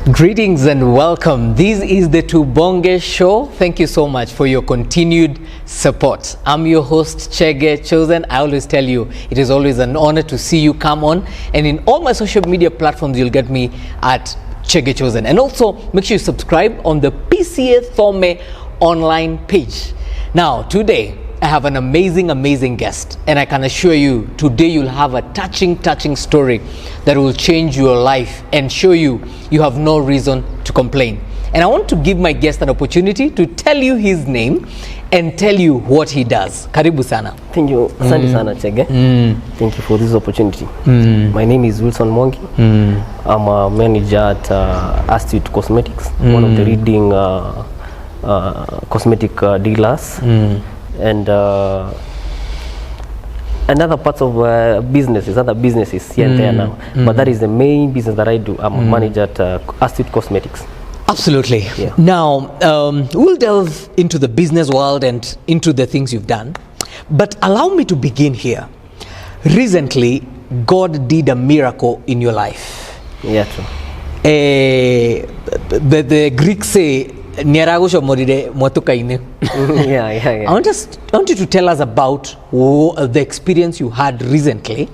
Greetings and welcome. This is the Tubonge Show. Thank you so much for your continued support. I'm your host, Chege Chosen. I always tell you, it is always an honor to see you come on. And in all my social media platforms, you'll get me at Chege Chosen. And also, make sure you subscribe on the PCA Thome online page. Now, today, I have an amazing guest, and I can assure you today you'll have a touching story that will change your life and show you have no reason to complain. And I want to give my guest an opportunity to tell you his name and tell you what he does. Karibu sana. Thank you. Asante sana Chege. Thank you for this opportunity. My name is Wilson Mwangi. I'm a manager at Astute Cosmetics, one of the leading cosmetic dealers. And other parts of other businesses here and there now. But that is the main business that I do. I'm a manager at Astute Cosmetics. Absolutely. Yeah. Now, we'll delve into the business world and into the things you've done. But allow me to begin here. Recently, God did a miracle in your life. Yeah, true. The Greeks say, I want you to tell us about the experience you had recently.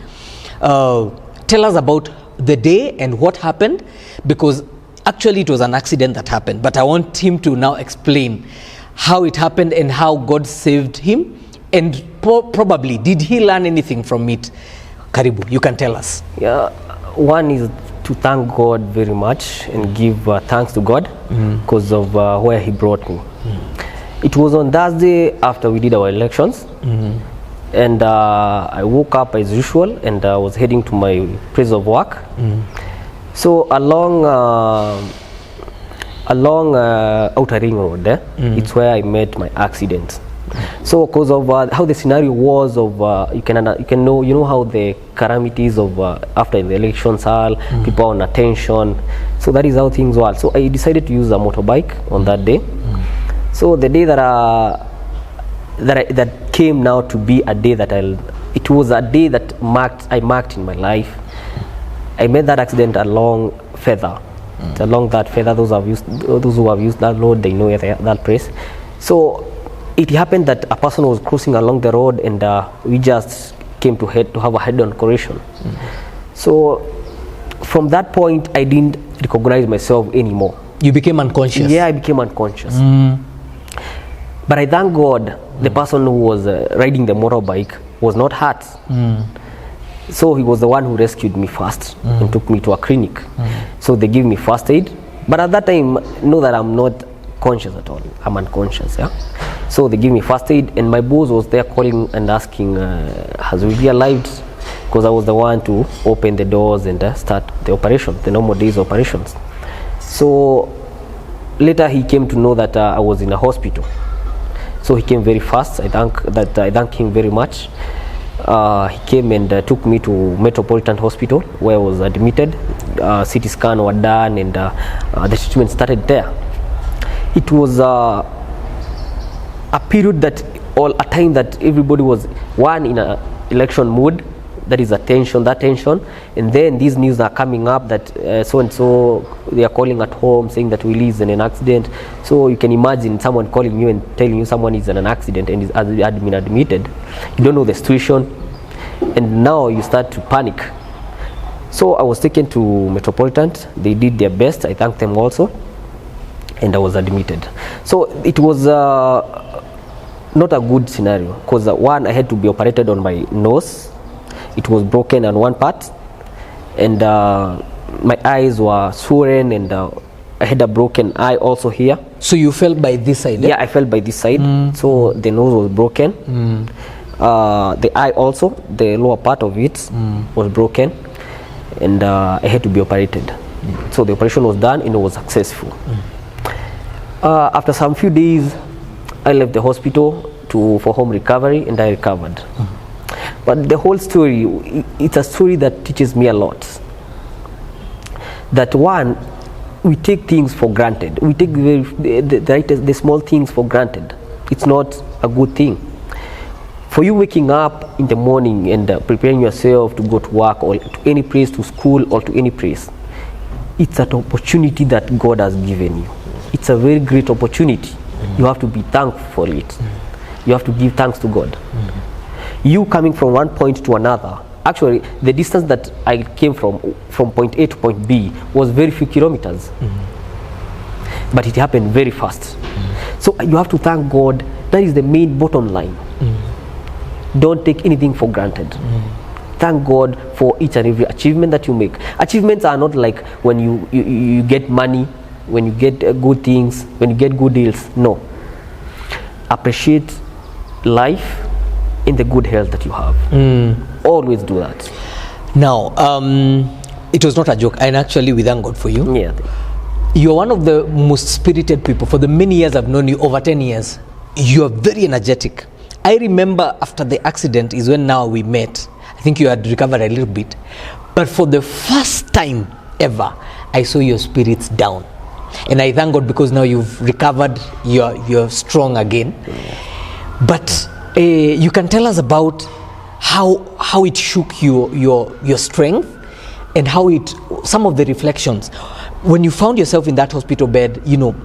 Tell us about the day and what happened, because actually it was an accident that happened, but I want him to now explain how it happened and how God saved him, and probably did he learn anything from it. Karibu, you can tell us. Yeah, one is to thank God very much and give thanks to God because of where he brought me. It was on Thursday after we did our elections, and I woke up as usual and I was heading to my place of work. So along Outer Ring Road there, it's where I met my accident. So because of how the scenario was of you know how the calamities of after the elections are, people on attention. So that is how things were. So I decided to use a motorbike on that day. So the day that came now to be a day that it was a day that I marked in my life. I made that accident along Feather. Along that Feather, those who have used that road, they know that place. So it happened that a person was crossing along the road, and we just came to have a head-on collision. So from that point, I didn't recognize myself anymore. You became unconscious? Yeah, I became unconscious. But I thank God, the person who was riding the motorbike was not hurt. So he was the one who rescued me first and took me to a clinic. So they gave me first aid. But at that time, know that I'm not conscious at all. I'm unconscious. Yeah. So they gave me first aid, and my boss was there calling and asking, has we realized? Because I was the one to open the doors and start the operation, the normal days operations. So later he came to know that I was in a hospital. So he came very fast. I thank him very much. He came and took me to Metropolitan Hospital, where I was admitted. CT scan were done, and the treatment started there. It was a period a time that everybody was in an election mood. That is that tension, and then these news are coming up that so and so they are calling at home saying that Willie is in an accident. So you can imagine someone calling you and telling you someone is in an accident and has been admitted. You don't know the situation, and now you start to panic. So I was taken to Metropolitan. They did their best. I thanked them also, and I was admitted. So it was not a good scenario, because one, I had to be operated on my nose. It was broken on one part, and my eyes were swollen, and I had a broken eye also here. So you fell by this side? Yeah, I fell by this side. So the nose was broken. The eye also, the lower part of it was broken, and I had to be operated. So the operation was done and it was successful. After some few days, I left the hospital for home recovery, and I recovered. But the whole story, it's a story that teaches me a lot. That one, we take things for granted. We take the small things for granted. It's not a good thing. For you waking up in the morning and preparing yourself to go to work or to any place, to school or to any place, it's an opportunity that God has given you. It's a very great opportunity. You have to be thankful for it. You have to give thanks to God. You coming from one point to another, actually the distance that I came from point A to point B was very few kilometers, but it happened very fast. So you have to thank God. That is the main bottom line. Don't take anything for granted. Thank God for each and every achievement that you make. Achievements are not like when you get money, when you get good things, when you get good deals. No. Appreciate life in the good health that you have. Always do that. Now, it was not a joke, and actually we thank God for you. Yeah. You're one of the most spirited people. For the many years I've known you, over 10 years, you're very energetic. I remember after the accident is when now we met. I think you had recovered a little bit. But for the first time ever, I saw your spirits down. And I thank God because now you've recovered, you're strong again. But you can tell us about how it shook your strength, and how some of the reflections. When you found yourself in that hospital bed,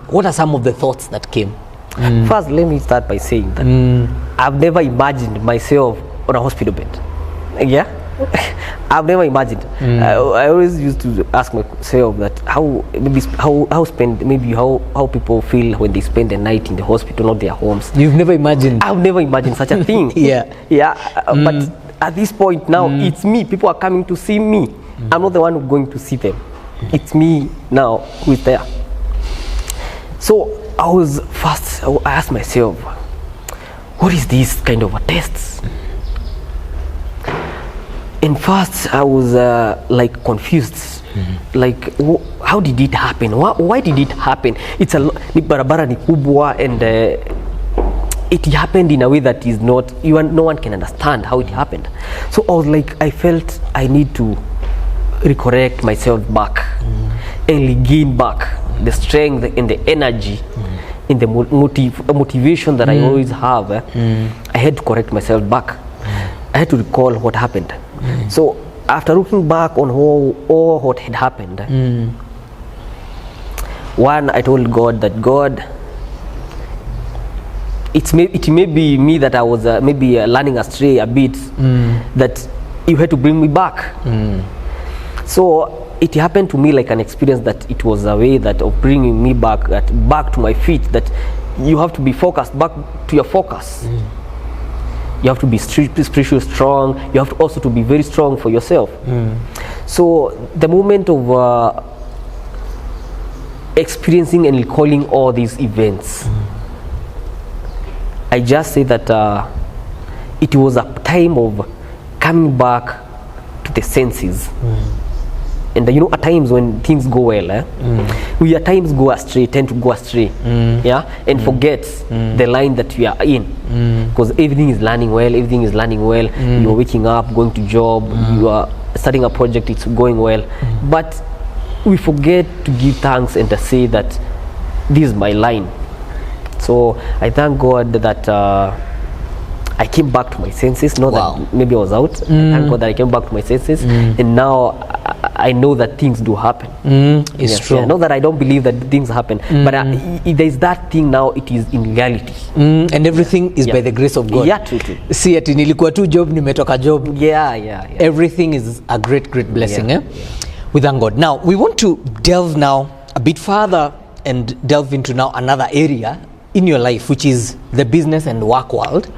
what are some of the thoughts that came? First, let me start by saying that I've never imagined myself on a hospital bed. Yeah, I've never imagined. I always used to ask myself that how people feel when they spend the night in the hospital, not their homes. You've never imagined? I've never imagined such a thing. But at this point now, it's me. People are coming to see me. I'm not the one who's going to see them. It's me now who is there. So I asked myself, what is this kind of a test? And first I was like confused. Like, how did it happen? Why did it happen? It's barabara ni kubwa, and it happened in a way that is no one can understand how it happened. So I was like, I felt I need to recorrect myself back and regain back the strength and the energy and the motivation that I always have. I had to correct myself back. I had to recall what happened. So after looking back on all what had happened, one, I told God that God, it may be me that I was maybe learning astray a bit, that you had to bring me back. So it happened to me like an experience, that it was a way that of bringing me back to my feet, that you have to be focused, back to your focus. You have to be spiritually strong. You have to also to be very strong for yourself. So the moment of experiencing and recalling all these events, I just say that it was a time of coming back to the senses. And at times when things go well, we at times tend to go astray, and forget the line that we are in, because everything is running well. You are waking up, going to job, you are starting a project, it's going well, but we forget to give thanks and to say that this is my line. So I thank God that I came back to my senses. Not that maybe I was out. I thank God that I came back to my senses, and now I know that things do happen. It's true. Yeah. Not that I don't believe that things happen, but there's that thing now. It is in reality, and everything is by the grace of God. Yeah, true. See, ati nilikuwa tu job, nimetoka job. Yeah. Everything is a great blessing. We thank God. Now we want to delve now a bit further and delve into now another area in your life, which is the business and work world,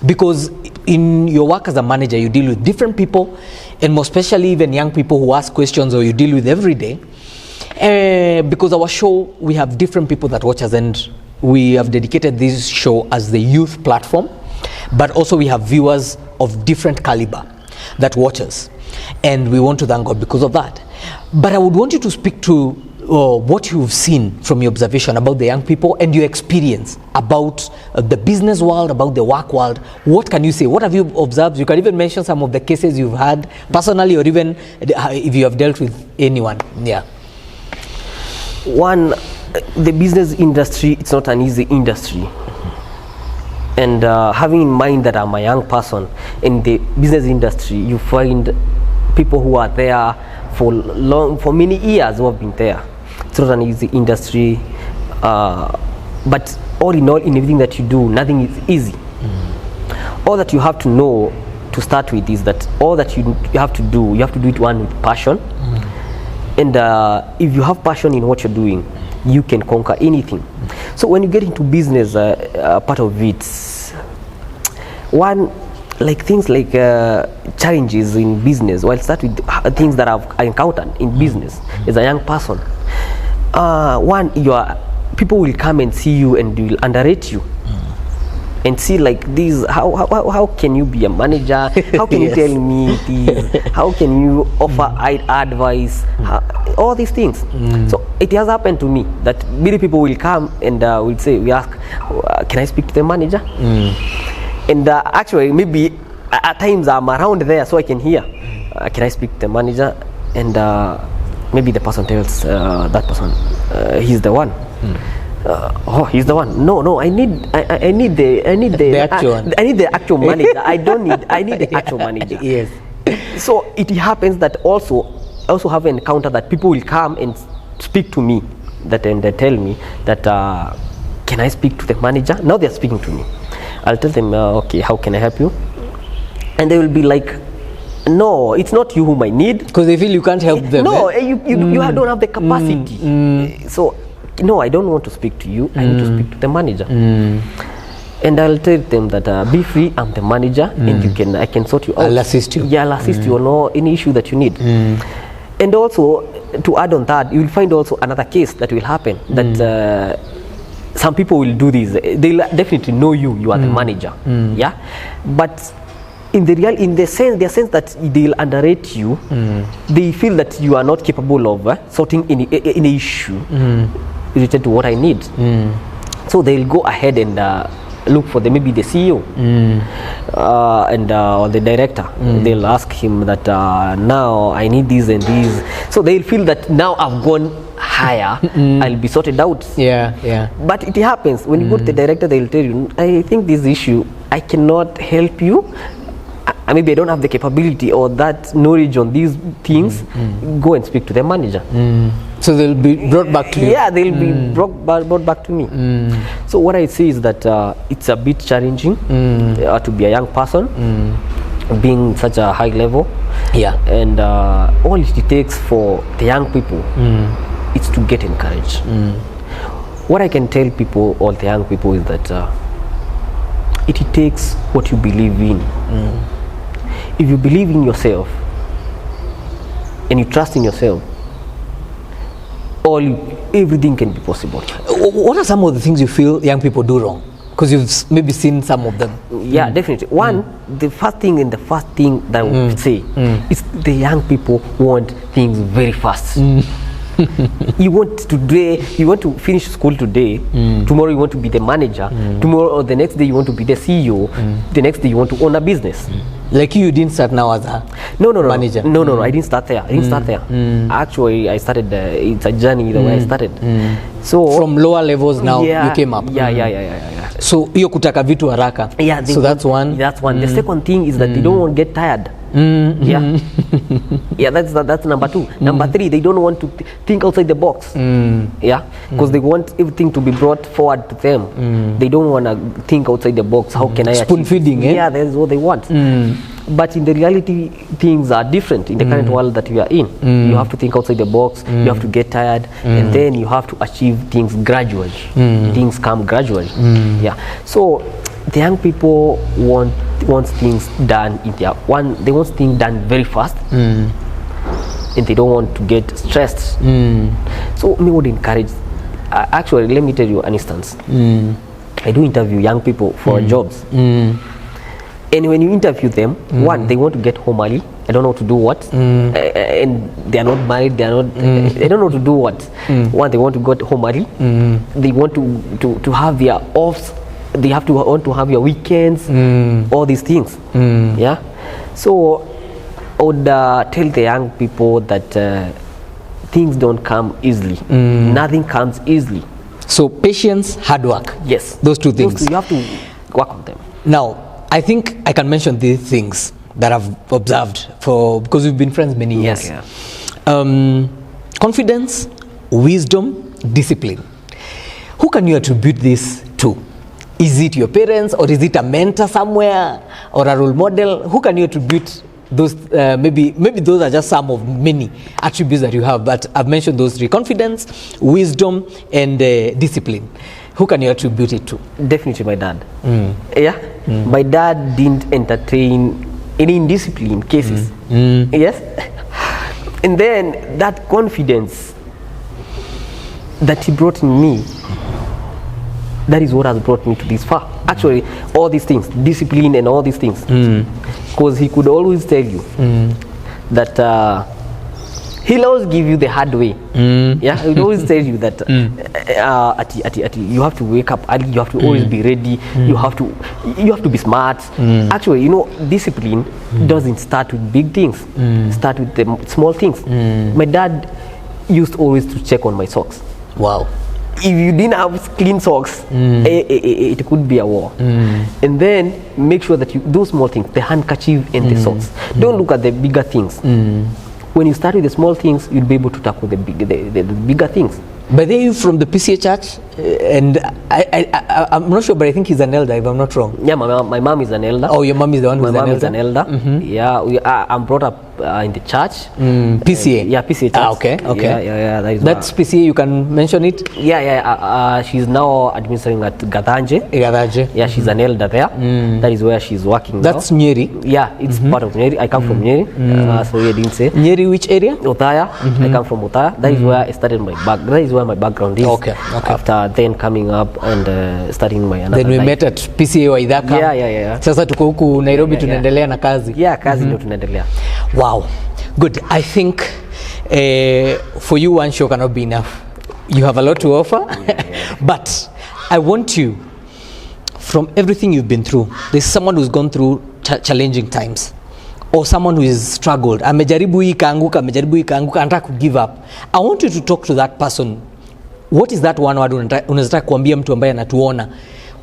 because in your work as a manager, you deal with different people, and more especially even young people who ask questions or you deal with every day. Because our show, we have different people that watch us, and we have dedicated this show as the youth platform, but also we have viewers of different caliber that watch us, and we want to thank God because of that. But I would want you to speak to what you've seen from your observation about the young people and your experience about the business world, about the work world. What can you say? What have you observed? You can even mention some of the cases you've had personally, or even if you have dealt with anyone. Yeah. One, the business industry, it's not an easy industry. And having in mind that I'm a young person in the business industry, you find people who are there for many years who have been there. It's not an easy industry, but all in all, in everything that you do, nothing is easy. All that you have to know to start with is that all that you have to do it one with passion. And if you have passion in what you're doing, you can conquer anything. So when you get into business, part of it, one, like things like challenges in business. Well, start with things that I've encountered in business as a young person. One, people will come and see you and will underrate you. And see like this, how can you be a manager? How can you tell me this? How can you offer advice? All these things. So it has happened to me that many people will come and we ask, can I speak to the manager? And actually maybe at times I'm around there so I can hear, can I speak to the manager? And maybe the person tells that person, he's the one. He's the one. No, I need the actual manager. I need the actual manager. Yes. So it happens that I also have an encounter that people will come and speak to me, and they tell me that can I speak to the manager? Now they're speaking to me. I'll tell them, okay, how can I help you? And they will be like, no, it's not you whom I need, because they feel you can't help them. No, you don't have the capacity. So no, I don't want to speak to you. I need to speak to the manager. And I'll tell them that be free, I'm the manager, and I can sort you out. I'll assist you. Yeah, I'll assist you on any issue that you need. And also, to add on that, you will find also another case that will happen, that some people will do this. They'll definitely know you are the manager. Yeah, but in the sense that they'll underrate you, they feel that you are not capable of sorting any issue related to what I need. So they'll go ahead and look for maybe the CEO or the director. They'll ask him that now I need this and this. So they'll feel that now I've gone higher, I'll be sorted out. Yeah. But it happens when you go to the director, they'll tell you, I think this issue I cannot help you. Maybe I don't have the capability or that knowledge on these things. Go and speak to the manager. So they'll be brought back to you. Yeah, they'll be brought back to me. So what I see is that it's a bit challenging to be a young person, being such a high level. Yeah. And all it takes for the young people is to get encouraged. What I can tell people, all the young people, is that it takes what you believe in. If you believe in yourself and you trust in yourself, everything can be possible. What are some of the things you feel young people do wrong? Because you've maybe seen some of them. Yeah, definitely. One, the first thing that I would say is the young people want things very fast. You want to finish school today, tomorrow you want to be the manager, tomorrow or the next day you want to be the CEO, the next day you want to own a business. Like you didn't start now as a manager? No, I didn't start there. Actually, I started, it's a journey the way I started. So from lower levels now, you came up. Yeah. So hiyo kutaka vitu haraka. Yeah, so that's one. That's one. The second thing is that they don't want to get tired. Yeah. Yeah, that's number two. Number three, they don't want to think outside the box. Yeah, because they want everything to be brought forward to them. They don't want to think outside the box. How can I spoon feeding? Yeah, that's what they want. But in the reality, things are different in the current world that we are in. You have to think outside the box. You have to get tired, and then you have to achieve things gradually. Things come gradually. Yeah. So the young people want things done they want things done very fast, and they don't want to get stressed. So me would encourage. Actually, let me tell you an instance. I do interview young people for jobs. And when you interview them, one, they want to get home early. I don't know to do what, and they are not married. They don't know to do what. One, they want to go home early. They want to have their offs. They want to have your weekends. All these things. Yeah. So I would tell the young people that things don't come easily. Nothing comes easily. So patience, hard work. Yes. Those two things. You have to work on them. Now, I think I can mention these things that I've observed because we've been friends many years. Yeah. Confidence, wisdom, discipline. Who can you attribute this to? Is it your parents, or is it a mentor somewhere, or a role model? Who can you attribute those? Maybe those are just some of many attributes that you have, but I've mentioned those three: confidence, wisdom, and discipline. Who can you attribute it to? Definitely my dad. Yeah, my dad didn't entertain any indiscipline cases. Yes, and then that confidence that he brought in me, that is what has brought me to this far. Actually, all these things, discipline and all these things, because he could always tell you that he'll always give you the hard way. Yeah, he'll always tell you that you have to wake up early, you have to always be ready, you have to be smart. Actually, you know, discipline doesn't start with big things, start with the small things. My dad used always to check on my socks. Wow. If you didn't have clean socks, it could be a war. And then make sure that you do small things, the handkerchief and the socks. Don't look at the bigger things. When you start with the small things, you'll be able to tackle the bigger things. But they from the PCA church, and I'm not sure, but I think he's an elder, if I'm not wrong. Yeah, my mom is an elder. Oh, your mom is the one who's an elder? My mom is an elder. Yeah, I'm brought up in the church. PCA? Yeah, PCA church. Okay. Yeah, that's PCA, you can mention it? Yeah. She's now administering at Gathanje. Yeah, she's an elder there. That is where she's working That's now. Nyeri? Yeah, it's part of Nyeri. I come from Nyeri. So you didn't say. Nyeri, which area? Othaya. I come from Othaya. That is where I started my back. That is where my background is. Okay. After then coming up and starting my another Then we life. met at PCA Waithaka. Yeah. Sasa tuko huku Nairobi tunaendelea na kazi. Yeah, kazi ndio tunaendelea. Wow. Good. I think for you one show cannot be enough. You have a lot to offer. But I want you, from everything you've been through, there's someone who's gone through challenging times, or someone who has struggled. Amejaribu hii kaanguka, anataka ku give up. I want you to talk to that person. What is that one word unataka kuambia mtu ambaye anatuona?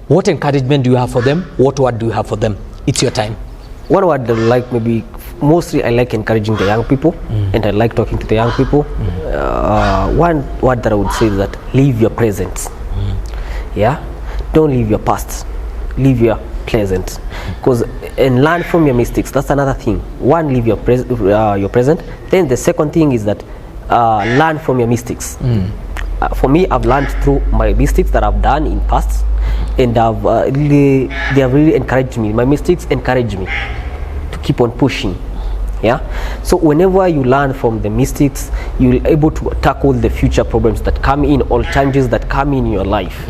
What encouragement do you have for them? What word do you have for them? It's your time. One word that I like, maybe mostly I like encouraging the young people, and I like talking to the young people. One word that I would say is that live your present. Yeah, don't live your past, live your present, because and learn from your mistakes. That's another thing. One, live your present. Then the second thing is that learn from your mistakes. For me, I've learned through my mistakes that I've done in past, and they have really encouraged me. My mistakes encourage me to keep on pushing. Yeah, so whenever you learn from the mistakes, you're able to tackle the future problems that come in, or challenges that come in your life.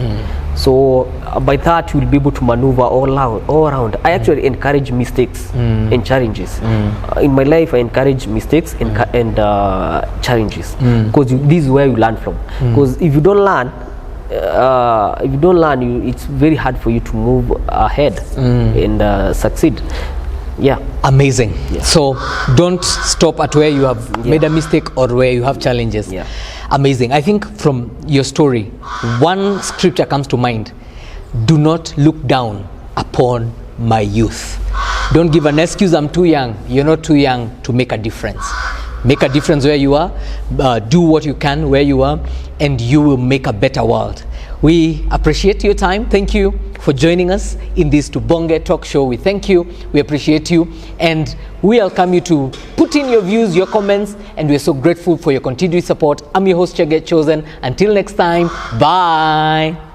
So by that, you'll be able to maneuver all around. I actually encourage mistakes and challenges. In my life, I encourage mistakes and challenges, because this is where you learn from. Because if you don't learn, it's very hard for you to move ahead and succeed. Yeah. Amazing. Yeah. So don't stop at where you have made a mistake or where you have challenges. Yeah. Amazing. I think from your story, one scripture comes to mind. Do not look down upon my youth. Don't give an excuse, I'm too young. You're not too young to make a difference. Make a difference where you are. Do what you can where you are, and you will make a better world. We appreciate your time. Thank you for joining us in this Tubonge talk show. We thank you. We appreciate you. And we welcome you to put in your views, your comments, and we're so grateful for your continued support. I'm your host, Chege Chosen. Until next time, bye.